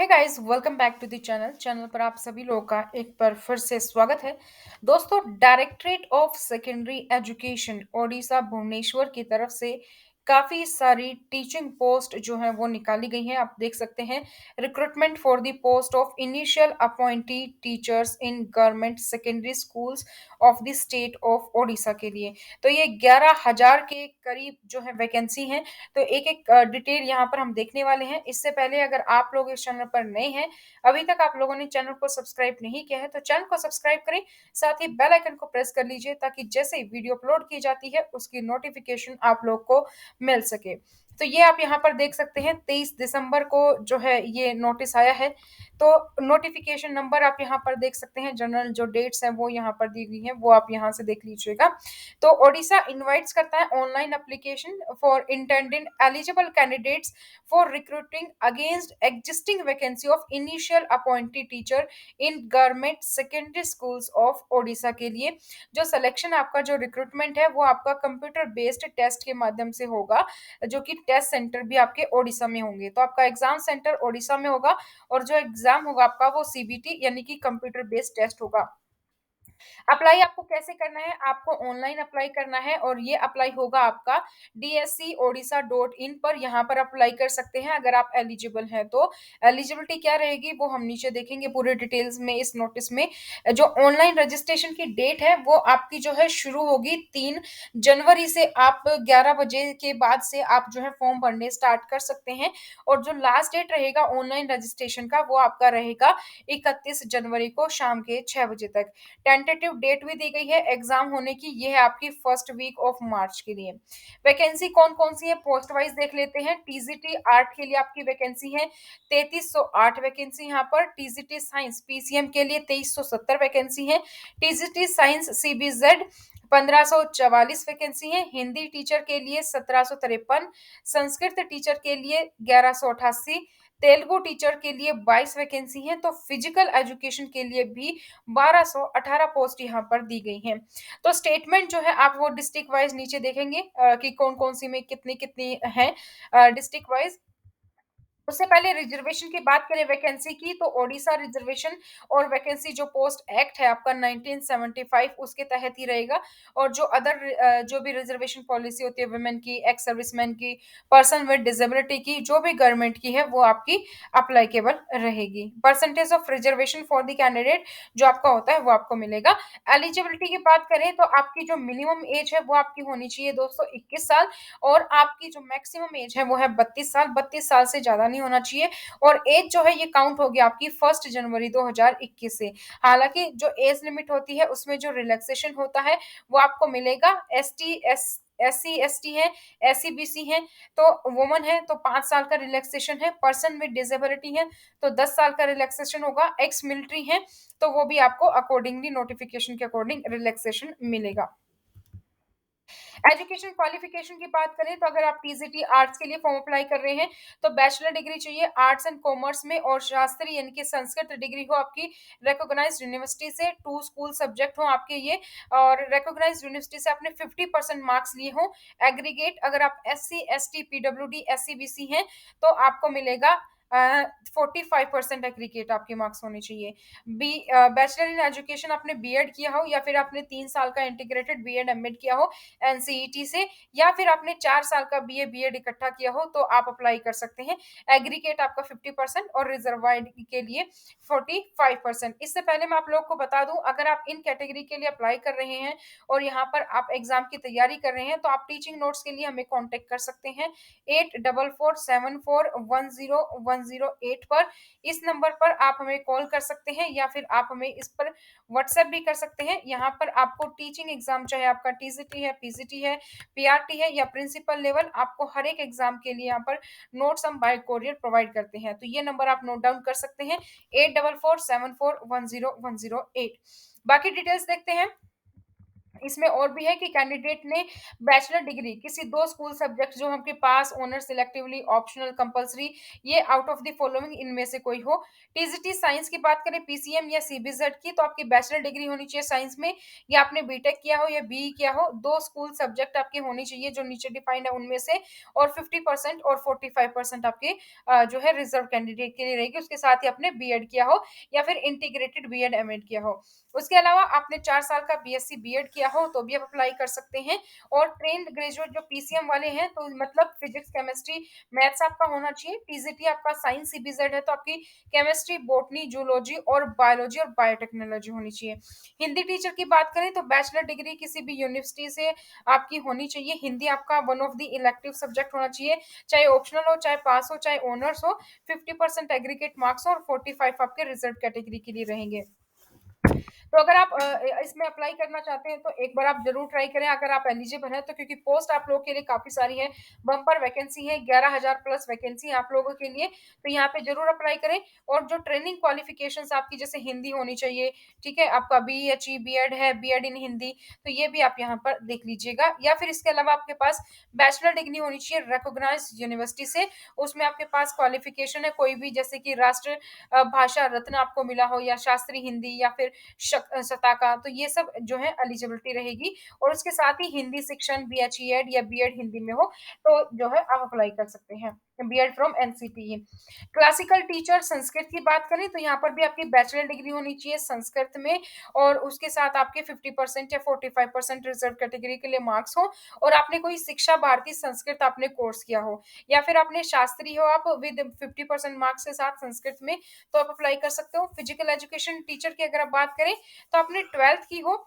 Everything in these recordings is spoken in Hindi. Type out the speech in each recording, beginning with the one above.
Hey guys, welcome back to the channel पर आप सभी लोगों का एक बार फिर से स्वागत है। दोस्तों, directorate of secondary education Odisha Bhubaneswar की तरफ से काफ़ी सारी टीचिंग पोस्ट जो है वो निकाली गई हैं। आप देख सकते हैं, recruitment for the post of initial appointee teachers in government secondary schools of the state of Odisha के लिए। तो ये 11,000 के करीब जो है वैकेंसी हैं। तो एक-एक डिटेल यहाँ पर हम देखने वाले हैं। इससे पहले अगर आप लोग इस चैनल पर नए हैं, अभी तक आप लोगों ने चैनल को सब्सक्राइब नहीं किया है, तो चैनल को सब्सक्राइब करें, साथ ही बेल आइकन को प्रेस कर लीजिए ताकि जैसे ही वीडियो अपलोड की जाती है, उसकी नोटिफिकेशन आप लोग को मिल सके। तो ये आप यहाँ पर देख सकते हैं, 23 दिसंबर को जो है ये नोटिस आया है। तो नोटिफिकेशन नंबर आप यहाँ पर देख सकते हैं, जनरल जो डेट्स हैं वो यहाँ पर दी गई हैं, वो आप यहाँ से देख लीजिएगा। तो ओडिशा इनवाइट्स करता है online application for intended eligible candidates for recruiting against existing vacancy of initial appointee teacher in government secondary schools of Odisha के लिए। जो सिलेक्शन आपका जो रिक्रूटमेंट है वो आपका कंप्यूटर बेस्ड टेस्ट के माध्यम से होगा, जो कि टेस्ट सेंटर भी आपके ओडिशा में होंगे। तो आपका एग्जाम सेंटर ओडिशा में होगा और जो एग्जाम होगा आपका वो सीबीटी यानी कि कंप्यूटर बेस्ड टेस्ट होगा। अप्लाई आपको कैसे करना है? आपको ऑनलाइन अप्लाई करना है और ये अप्लाई होगा आपका dscodisha.in पर। यहाँ पर अप्लाई कर सकते हैं अगर आप एलिजिबल हैं तो। एलिजिबिलिटी क्या रहेगी वो हम नीचे देखेंगे पूरे डिटेल्स में इस नोटिस में। जो ऑनलाइन रजिस्ट्रेशन की डेट है वो आपकी जो है शुरू होगी 3 जनवरी से। आप 11 बजे के बाद से आप जो है फॉर्म भरने स्टार्ट कर सकते हैं और जो लास्ट डेट रहेगा ऑनलाइन रजिस्ट्रेशन का वो आपका रहेगा 31 जनवरी को शाम के 6 बजे तक। टेंटेटिव डेट भी दी गई है एग्जाम होने की, ये है आपकी फर्स्ट वीक ऑफ मार्च के लिए। वैकेंसी कौन कौन सी है पोस्ट वाइज देख लेते हैं। टीजीटी आर्ट के लिए आपकी वैकेंसी है 3308 वैकेंसी। यहाँ पर टीजीटी साइंस पीसीएम के लिए 2370 वैकेंसी है। टीजीटी साइंस सीबीजेड 1544 वैकेंसी है। हिंदी टीचर के लिए 1753, संस्कृत टीचर के लिए 1188, तेलुगु टीचर के लिए 22 वैकेंसी है। तो फिजिकल एजुकेशन के लिए भी 1218 पोस्ट यहाँ पर दी गई हैं। तो स्टेटमेंट जो है आप वो डिस्ट्रिक्ट वाइज नीचे देखेंगे कि कौन कौन सी में कितनी कितनी है डिस्ट्रिक्ट वाइज। उससे पहले रिजर्वेशन की बात करें वैकेंसी की, तो ओडिशा रिजर्वेशन और वैकेंसी जो पोस्ट एक्ट है आपका 1975 उसके तहत ही रहेगा। और जो अदर जो भी रिजर्वेशन पॉलिसी होती है वुमेन की, एक्स सर्विसमैन की, पर्सन विद डिसेबिलिटी की, जो भी गवर्नमेंट की है वो आपकी अप्लाइकेबल रहेगी। Percentage of reservation for the candidate जो आपका होता है वो आपको मिलेगा। एलिजिबिलिटी की बात करें तो आपकी जो मिनिमम एज है वो आपकी होनी चाहिए दोस्तों 21 साल, और आपकी जो मैक्सिमम एज है वो है 32 साल। 32 साल से ज़्यादा नहीं होना चाहिए। और एज जो है ये काउंट होगी आपकी 1 जनवरी 2021 से। हालाँकि जो एज लिमिट होती है उसमें जो रिलैक्सेशन होता है वो आपको मिलेगा। एससी, एसटी है, एससी, बीसी है, तो वुमन है तो 5 साल का रिलैक्सेशन है। पर्सन विद डिसेबिलिटी है तो 10 साल का रिलैक्सेशन होगा। एक्स मिलिट्री है तो वो भी आपको अकॉर्डिंगली नोटिफिकेशन के अकॉर्डिंग रिलैक्सेशन मिलेगा। एजुकेशन क्वालिफिकेशन की बात करें तो अगर आप टीजीटी आर्ट्स के लिए फॉर्म अप्लाई कर रहे हैं तो बैचलर डिग्री चाहिए आर्ट्स एंड कॉमर्स में, और शास्त्री यानी कि संस्कृत डिग्री हो आपकी रिकॉग्नाइज्ड यूनिवर्सिटी से। 2 स्कूल सब्जेक्ट हो आपके ये, और रिकॉग्नाइज्ड यूनिवर्सिटी से आपने 50% मार्क्स लिए हो। एग्रीगेट अगर आप एससी, एसटी, पीडब्ल्यूडी, एससीबीसी हैं तो आपको मिलेगा 45% एग्रीगेट आपके मार्क्स होने चाहिए। बैचलर इन एजुकेशन आपने बीएड किया हो, या फिर आपने 3 साल का इंटीग्रेटेड बीएड एमएड किया हो एनसीईटी से, या फिर आपने 4 साल का बीए बीएड इकट्ठा किया हो तो आप अप्लाई कर सकते हैं। एग्रीगेट आपका 50% और रिजर्वाइड के लिए 45%। इससे पहले मैं आप लोग को बता दूं, अगर आप इन कैटेगरी के लिए अप्लाई कर रहे हैं और यहाँ पर आप एग्जाम की तैयारी कर रहे हैं तो आप टीचिंग नोट्स के लिए हमें कॉन्टेक्ट कर सकते हैं 8447410108 पर। इस नंबर पर आप हमें कॉल कर सकते हैं या फिर आप हमें इस पर व्हाट्सएप भी कर सकते हैं। यहाँ पर आपको टीचिंग एग्जाम चाहे आपका टीजीटी है, पीजीटी है, पीआरटी है या प्रिंसिपल लेवल, आपको हर एक एग्जाम के लिए यहाँ पर नोट्स हम बाय कोरियर प्रोवाइड करते हैं। तो ये नंबर आप नोट डाउन कर सकते हैं 8447410108। बाकी डिटेल्स देखते हैं। इसमें और भी है कि कैंडिडेट ने बैचलर डिग्री किसी 2 स्कूल सब्जेक्ट जो आपके पास ऑनर सिलेक्टिवली ऑप्शनल कंपल्सरी ये आउट ऑफ द फॉलोइंग इनमें से कोई हो। टीजीटी साइंस की बात करें पीसीएम या सीबीजेड की तो आपकी बैचलर डिग्री होनी चाहिए साइंस में या आपने बीटेक किया हो या बीई किया हो 2 स्कूल सब्जेक्ट आपके होने चाहिए जो नीचे डिफाइंड है उनमें से और 50% और 45% आपके जो है रिजर्व कैंडिडेट के लिए रहेगी। उसके साथ ही आपने बीएड किया हो या फिर इंटीग्रेटेड बीएड एमएड किया हो। उसके अलावा आपने 4 साल का बीएससी बीएड किया हो तो भी आप अप्लाई कर सकते हैं और ट्रेन्ड ग्रेजुएट जो पीसीएम वाले हैं तो मतलब फिजिक्स, केमिस्ट्री, मैथ्स आपका होना चाहिए। टीजीटी आपका साइंस सीबीजेड है तो आपकी केमिस्ट्री, बॉटनी, जूलॉजी और बायोलॉजी और बायोटेक्नोलॉजी होनी चाहिए। हिंदी टीचर की बात करें तो बैचलर डिग्री किसी भी यूनिवर्सिटी से आपकी होनी चाहिए। हिंदी आपका one of the elective subject होना चाहिए, चाहे ऑप्शनल हो, चाहे पास हो, चाहे ऑनर्स हो। 50% एग्रीगेट मार्क्स और 45 आपके रिजर्व कैटेगरी के लिए रहेंगे। तो अगर आप इसमें अप्लाई करना चाहते हैं तो एक बार आप ज़रूर ट्राई करें अगर आप एलिजिबल हैं तो क्योंकि पोस्ट आप लोगों के लिए काफ़ी सारी है, बम्पर वैकेंसी है, 11,000 प्लस वैकेंसी है आप लोगों के लिए, तो यहाँ पे ज़रूर अप्लाई करें और जो ट्रेनिंग क्वालिफ़िकेशंस आपकी जैसे हिंदी होनी चाहिए, ठीक है? आपका बीएचई, बीएड है, बीएड इन हिंदी, तो ये भी आप यहाँ पर देख लीजिएगा या फिर इसके अलावा आपके पास बैचलर डिग्री होनी चाहिए रिकॉग्नाइज्ड यूनिवर्सिटी से, उसमें आपके पास क्वालिफ़िकेशन है कोई भी जैसे कि राष्ट्र भाषा रत्न आपको मिला हो या शास्त्रीय हिंदी या फिर शताका तो ये सब जो है एलिजिबिलिटी रहेगी और उसके साथ ही हिंदी शिक्षण बीएचईएड या बीएड हिंदी में हो तो जो है आप अप्लाई कर सकते हैं BEd from NCT. Classical teacher Sanskrit की बात करें तो यहाँ पर भी आपकी बैचलर डिग्री होनी चाहिए संस्कृत में और उसके साथ आपके 50% या 45% रिजर्व कैटेगरी के लिए मार्क्स हो और आपने कोई शिक्षा भारती संस्कृत आपने कोर्स किया हो या फिर आपने शास्त्री हो आप विद 50% मार्क्स के साथ संस्कृत में तो आप अप्लाई कर सकते हो। फिजिकल एजुकेशन टीचर की अगर आप बात करें तो आपने 12th की हो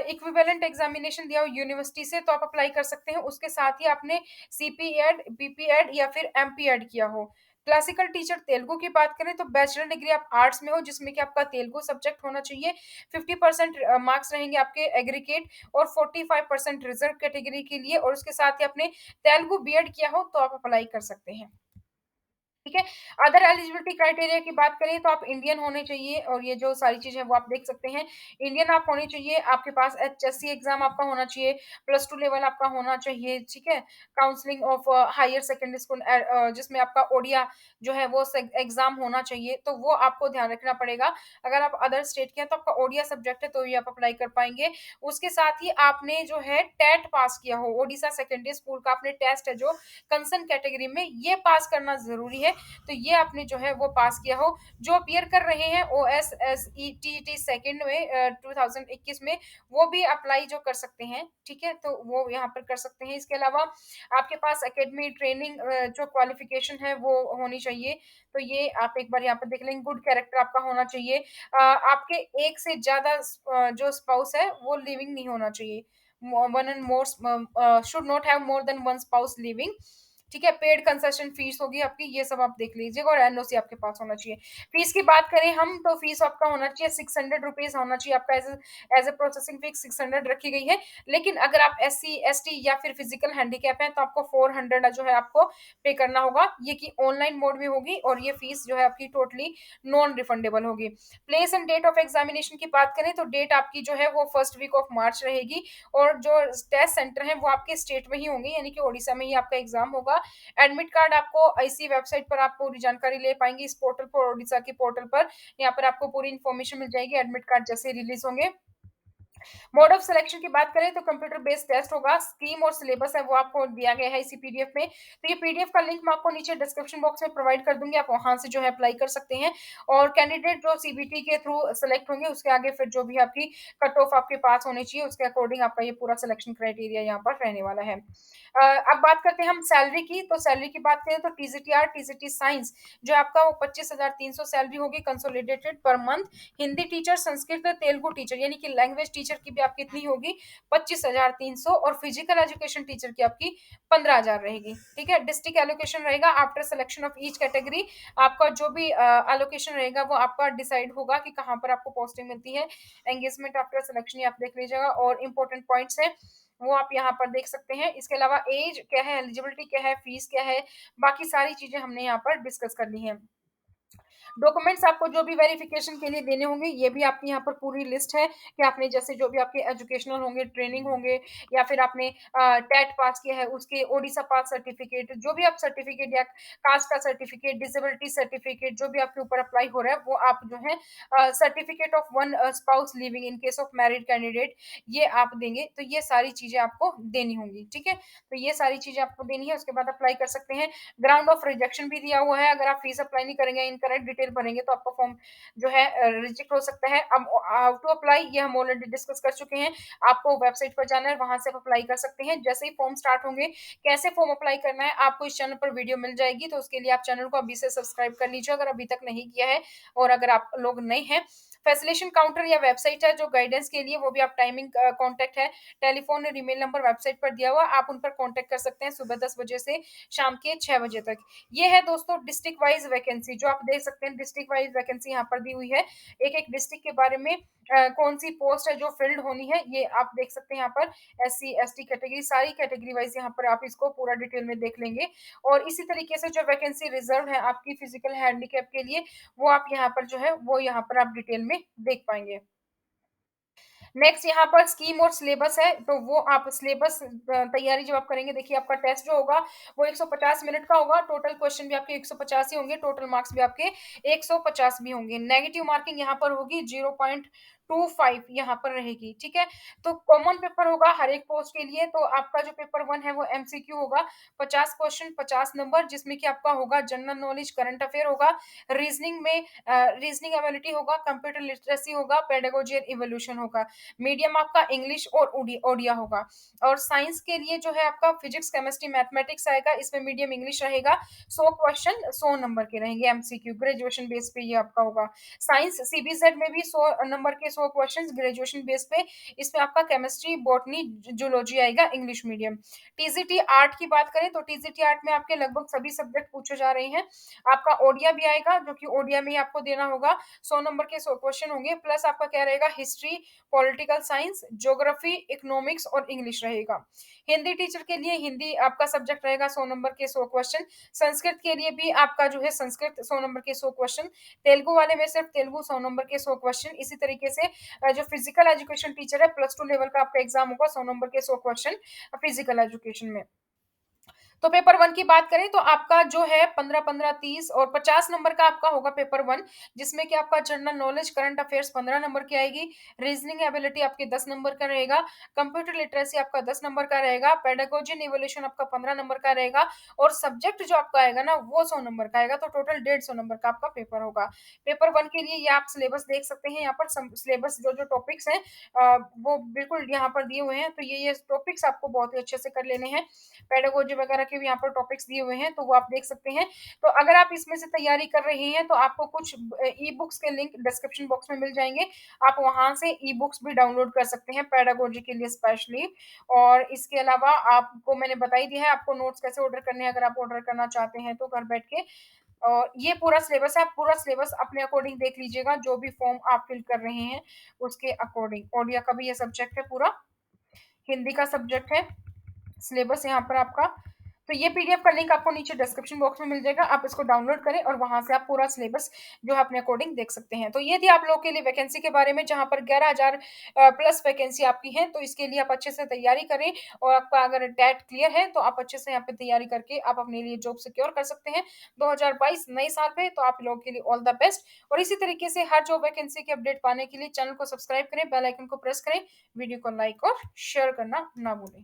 इक्विवेलेंट एग्जामिनेशन दिया हो यूनिवर्सिटी से तो आप अप्लाई कर सकते हैं। उसके साथ ही आपने सीपीएड, बीपीएड या फिर एमपीएड किया हो। क्लासिकल टीचर तेलुगु की बात करें तो बैचलर डिग्री आप आर्ट्स में हो जिसमें कि आपका तेलुगु सब्जेक्ट होना चाहिए। 50% मार्क्स रहेंगे आपके एग्रीगेट और 45% रिजर्व कैटेगरी के लिए और उसके साथ ही आपने तेलुगु बीएड किया हो तो आप अप्लाई कर सकते हैं। ठीक है। अदर एलिजिबिलिटी क्राइटेरिया की बात करें तो आप इंडियन होने चाहिए और ये जो सारी चीज़ें हैं वो आप देख सकते हैं। इंडियन आप होने चाहिए, आपके पास एचएससी एग्ज़ाम आपका होना चाहिए, प्लस 2 लेवल आपका होना चाहिए, ठीक है? Counselling of higher secondary school जिसमें आपका ओडिया जो है वो से एग्ज़ाम होना चाहिए, तो वो आपको ध्यान रखना पड़ेगा। अगर आप अदर स्टेट के हैं तो आपका ओडिया सब्जेक्ट है तो ये आप अप्लाई कर पाएँगे। उसके साथ ही आपने जो है टेट पास किया हो, ओडिशा सेकेंडरी स्कूल का आपने टेस्ट है जो कंसर्न कैटेगरी में ये पास करना ज़रूरी है। तो ये आपने जो है वो पास किया हो। जो अपीयर कर रहे हैं ओएसएसईटीटी सेकंड में 2021 में वो भी अप्लाई जो कर सकते हैं, ठीक है? तो वो यहाँ पर कर सकते हैं। इसके अलावा आपके पास एकेडमी ट्रेनिंग जो क्वालिफ़िकेशन है वो होनी चाहिए। तो ये आप एक बार यहाँ पर देख लेंगे गुड कैरेक्टर आपका होना चाहिए। आपके एक से ज़्यादा जो स्पाउस है वो लिविंग नहीं होना चाहिए। One and more should not have more than one spouse living. ठीक है, पेड कंसेशन फीस होगी आपकी, ये सब आप देख लीजिएगा और एनओसी आपके पास होना चाहिए। फीस की बात करें हम तो फीस आपका होना चाहिए 600 रुपीज़ होना चाहिए आपका एज़ अ प्रोसेसिंग फीस 600 रखी गई है। लेकिन अगर आप एससी, एसटी या फिर फिजिकल हैंडीकैप हैं तो आपको 400 जो है आपको पे करना होगा। ये कि ऑनलाइन मोड में होगी और ये फीस जो है आपकी टोटली नॉन रिफंडेबल होगी। Place and date of examination की बात करें तो डेट आपकी जो है वो फर्स्ट वीक ऑफ मार्च रहेगी और जो टेस्ट सेंटर हैं वो आपके स्टेट में ही होंगे यानी कि ओडिशा में ही आपका एग्जाम होगा। एडमिट कार्ड आपको इसी वेबसाइट पर आप पूरी जानकारी ले पाएंगे इस पोर्टल पर ओडिशा के पोर्टल पर। यहाँ पर आपको पूरी इन्फॉर्मेशन मिल जाएगी एडमिट कार्ड जैसे रिलीज होंगे। मोड ऑफ सिलेक्शन की बात करें तो कंप्यूटर बेस्ड टेस्ट होगा। स्कीम और सिलेबस है वो आपको दिया गया है इसी पीडीएफ में। तो ये पीडीएफ का लिंक मैं आपको नीचे डिस्क्रिप्शन बॉक्स में प्रोवाइड कर दूंगी, आप वहां से जो है अप्लाई कर सकते हैं। और कैंडिडेट जो सीबीटी के थ्रू सेलेक्ट होंगे उसके आगे फिर जो भी आपकी कट ऑफ आपके पास होनी चाहिए उसके अकॉर्डिंग आपका ये पूरा सिलेक्शन क्राइटेरिया यहाँ पर रहने वाला है। अब बात करते हैं हम सैलरी की, तो सैलरी की बात करें तो टीजीटीआर टीजीटी साइंस जो आपका वो 25,300 सैलरी होगी consolidated per month. Hindi teacher, Sanskrit, Telugu teacher यानी कि लैंग्वेज टीचर की भी आपकी इतनी होगी 25,300 और फिजिकल एजुकेशन टीचर की आपकी 15,000 रहेगी। ठीक है, डिस्ट्रिक्ट एलोकेशन रहेगा after selection of each category. आपका जो भी एलोकेशन रहेगा वो आपका डिसाइड होगा कि कहाँ पर आपको पोस्टिंग मिलती है। एंगेजमेंट आफ्टर सिलेक्शन आप देख लीजिएगा और इंपॉर्टेंट पॉइंट्स है वो आप यहाँ पर देख सकते हैं। इसके अलावा एज क्या है, एलिजिबिलिटी क्या है, फीस क्या है, बाकी सारी चीजें हमने यहाँ पर डिस्कस कर ली हैं। डॉक्यूमेंट्स आपको जो भी वेरिफिकेशन के लिए देने होंगे, ये भी आपकी यहाँ पर पूरी लिस्ट है कि आपने जैसे जो भी आपके एजुकेशनल होंगे, ट्रेनिंग होंगे या फिर आपने टेट पास किया है, उसके ओडिशा पास सर्टिफिकेट, जो भी आप सर्टिफिकेट या कास्ट का सर्टिफिकेट, डिसेबिलिटी सर्टिफिकेट, जो भी आपके ऊपर अप्लाई हो रहा है, वो आप जो है certificate of one spouse living in case of married candidate, ये आप देंगे। तो ये सारी चीज़ें आपको देनी होंगी, ठीक है? तो ये सारी चीज़ें आपको देनी है, उसके बाद अप्लाई कर सकते हैं। ग्राउंड ऑफ रिजेक्शन भी दिया हुआ है, अगर आप फीस अप्लाई नहीं करेंगे, इनकरेक्ट डिटेल भरेंगे तो आपका फॉर्म जो है रिजेक्ट हो सकता है। अब हाउ टू अप्लाई ये हम ऑलरेडी डिस्कस कर चुके हैं। आपको वेबसाइट पर जाना है, वहाँ से आप अप्लाई कर सकते हैं। जैसे ही फॉर्म स्टार्ट होंगे, कैसे फॉर्म अप्लाई करना है, आपको इस चैनल पर वीडियो मिल जाएगी, तो उसके लिए आप चैनल को अभी से सब्सक्राइब कर लीजिए अगर अभी तक नहीं किया है। और अगर आप लोग नए हैं, फैसिलेशन काउंटर या वेबसाइट है जो गाइडेंस के लिए, वो भी आप टाइमिंग कॉन्टैक्ट है, टेलीफ़ोन और ईमेल नंबर वेबसाइट पर दिया हुआ है, आप उन पर कॉन्टैक्ट कर सकते हैं सुबह 10 बजे से शाम के 6 बजे तक। ये है दोस्तों डिस्ट्रिक्ट वाइज़ वैकेंसी, जो आप देख सकते हैं डिस्ट्रिक्ट वाइज़ वैकेंसी यहाँ पर दी हुई है। एक-एक डिस्ट्रिक्ट के बारे में कौन-सी पोस्ट है जो फ़िल्ड होनी है, ये आप देख सकते हैं यहाँ पर। एससी, एसटी कैटेगरी, सारी कैटेगरी वाइज़ यहाँ पर आप इसको पूरा डिटेल में देख लेंगे। और इसी तरीके से जो वैकेंसी रिज़र्व्ड है आपकी फिज़िकल हैंडीकैप के लिए, वो आप यहाँ पर जो है, वो यहाँ पर आप डिटेल में देख पाएँगे। नेक्स्ट यहाँ पर स्कीम और सिलेबस है, तो वो आप सिलेबस तैयारी जब आप करेंगे, देखिए आपका टेस्ट जो होगा वो 150 मिनट का होगा, टोटल क्वेश्चन भी आपके 150 ही होंगे, टोटल मार्क्स भी आपके 150 भी होंगे। नेगेटिव मार्किंग यहाँ पर होगी 0.25 यहाँ पर रहेगी, ठीक है? तो कॉमन पेपर होगा हर एक पोस्ट के लिए, तो आपका जो पेपर 1 है वो एमसीक्यू होगा, 50 क्वेश्चन 50 नंबर, जिसमें कि आपका होगा जनरल नॉलेज, करंट अफेयर होगा, रीजनिंग में रीजनिंग एबिलिटी होगा, कंप्यूटर लिटरेसी होगा, पेडागोजी एंड इवोल्यूशन होगा। मीडियम आपका इंग्लिश और ओडिया होगा। और साइंस के लिए जो है आपका फिजिक्स, केमिस्ट्री, मैथमेटिक्स आएगा, इसमें मीडियम इंग्लिश रहेगा। 100 क्वेश्चन 100 नंबर के रहेंगे एमसीक्यू, ग्रेजुएशन बेस पे ये आपका होगा। साइंस सीबीजेड में भी 100 नंबर के 100 क्वेश्चंस ग्रेजुएशन बेस पे, इसमें आपका केमिस्ट्री, बॉटनी, जूलॉजी आएगा इंग्लिश मीडियम। टीजीटी आर्ट की बात करें तो टीजीटी आर्ट में आपके लगभग सभी सब्जेक्ट पूछे जा रहे हैं। आपका ओडिया भी आएगा, जो कि ओडिया में ही आपको देना होगा, 100 नंबर के 100 क्वेश्चन होंगे, प्लस आपका क्या रहेगा, history, political science, geography, economics और इंग्लिश रहेगा। हिंदी टीचर के लिए हिंदी आपका सब्जेक्ट रहेगा, 100 नंबर के 100 क्वेश्चन। संस्कृत के लिए भी आपका जो है संस्कृत 100 नंबर के 100 क्वेश्चन। तेलुगु वाले में सिर्फ तेलुगु 100 नंबर के 100 क्वेश्चन। इसी तरीके से जो फिजिकल एजुकेशन टीचर है, प्लस 2 लेवल का आपका एग्जाम होगा, 100 नंबर के 100 क्वेश्चन फिजिकल एजुकेशन में। तो पेपर 1 की बात करें तो आपका जो है 15-15, 30 और 50 नंबर का आपका होगा पेपर 1, जिसमें कि आपका general knowledge, current affairs 15 number की आएगी, रीजनिंग एबिलिटी आपके 10 नंबर का रहेगा, कंप्यूटर लिटरेसी आपका 10 नंबर का रहेगा, पेडागोजी एंड इवोल्यूशन आपका 15 नंबर का रहेगा और सब्जेक्ट जो आपका आएगा ना वो 100 नंबर का आएगा, तो टोटल 150 नंबर का आपका पेपर होगा। पेपर 1 के लिए ये आप सिलेबस देख सकते हैं, यहाँ पर सिलेबस जो-जो टॉपिक्स हैं वो बिल्कुल यहाँ पर दिए हुए हैं, तो ये टॉपिक्स आपको बहुत ही अच्छे से कर लेने हैं। पेडागोजी वगैरह के भी यहाँ पर टॉपिक्स दिए हुए हैं, तो वो आप देख सकते हैं। तो अगर आप इसमें से तैयारी कर रहे हैं, तो आपको कुछ ई बुक्स के लिंक डिस्क्रिप्शन बॉक्स में मिल जाएँगे। आप वहाँ से ई बुक्स भी डाउनलोड कर सकते हैं पेडागोजी के लिए स्पेशली। और इसके अलावा आपको मैंने बता ही दिया है, आपको नोट्स कैसे ऑर्डर करने हैं, अगर आप ऑर्डर करना चाहते हैं तो घर बैठ के। और ये पूरा सिलेबस है, आप पूरा सिलेबस अपने अकॉर्डिंग देख लीजिएगा, जो भी फॉर्म आप फिल कर रहे हैं, उसके अकॉर्डिंग। ओडिया का भी ये सब्जेक्ट है पूरा, हिंदी का सब्जेक्ट है, सिलेबस यहाँ पर आपका। तो ये पीडीएफ का लिंक आपको नीचे डिस्क्रिप्शन बॉक्स में मिल जाएगा, आप इसको डाउनलोड करें और वहाँ से आप पूरा सिलेबस जो है अपने अकॉर्डिंग देख सकते हैं। तो ये थी आप लोगों के लिए वैकेंसी के बारे में, जहाँ पर 11,000 प्लस वैकेंसी आपकी है, तो इसके लिए आप अच्छे से तैयारी करें। और आपका अगर टेट क्लियर है, तो आप अच्छे से यहाँ पे तैयारी करके आप अपने लिए जॉब सिक्योर कर सकते हैं। 2022 नए साल पे, तो आप लोगों के लिए ऑल द बेस्ट। और इसी तरीके से हर जॉब वैकेंसी की अपडेट पाने के लिए चैनल को सब्सक्राइब करें, बेल आइकन को प्रेस करें, वीडियो को लाइक और शेयर करना ना भूलें।